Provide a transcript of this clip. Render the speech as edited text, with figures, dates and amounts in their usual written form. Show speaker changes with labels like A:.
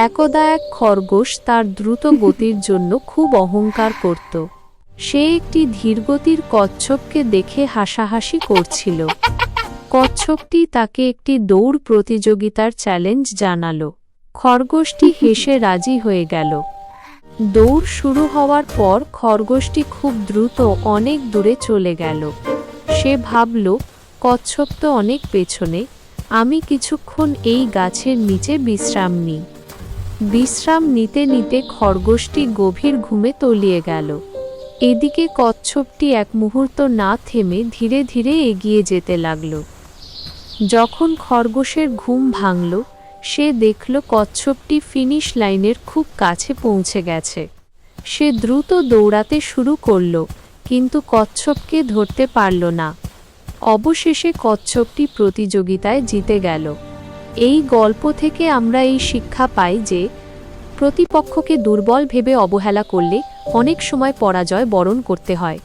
A: একদা এক খরগোশ তার দ্রুত গতির জন্য খুব অহংকার করত। সে একটি ধীরগতির কচ্ছপকে দেখে হাসাহাসি করছিল। কচ্ছপটি তাকে একটি দৌড় প্রতিযোগিতার চ্যালেঞ্জ জানালো। খরগোশটি হেসে রাজি হয়ে গেল। দৌড় শুরু হওয়ার পর খরগোশটি খুব দ্রুত অনেক দূরে চলে গেল। সে ভাবল, কচ্ছপ তো অনেক পেছনে, আমি কিছুক্ষণ এই গাছের নিচে বিশ্রাম নিই। বিশ্রাম নিতে নিতে খরগোশটি গভীর ঘুমে তলিয়ে গেল। এদিকে কচ্ছপটি এক মুহূর্ত না থেমে ধীরে ধীরে এগিয়ে যেতে লাগল। যখন খরগোশের ঘুম ভাঙল, সে দেখল কচ্ছপটি ফিনিশ লাইনের খুব কাছে পৌঁছে গেছে। সে দ্রুত দৌড়াতে শুরু করল, কিন্তু কচ্ছপকে ধরতে পারল না। অবশেষে কচ্ছপটি প্রতিযোগিতায় জিতে গেল। এই গল্প থেকে আমরা এই শিক্ষা পাই যে প্রতিপক্ষকে দুর্বল ভেবে অবহেলা করলে অনেক সময় পরাজয় বরণ করতে হয়।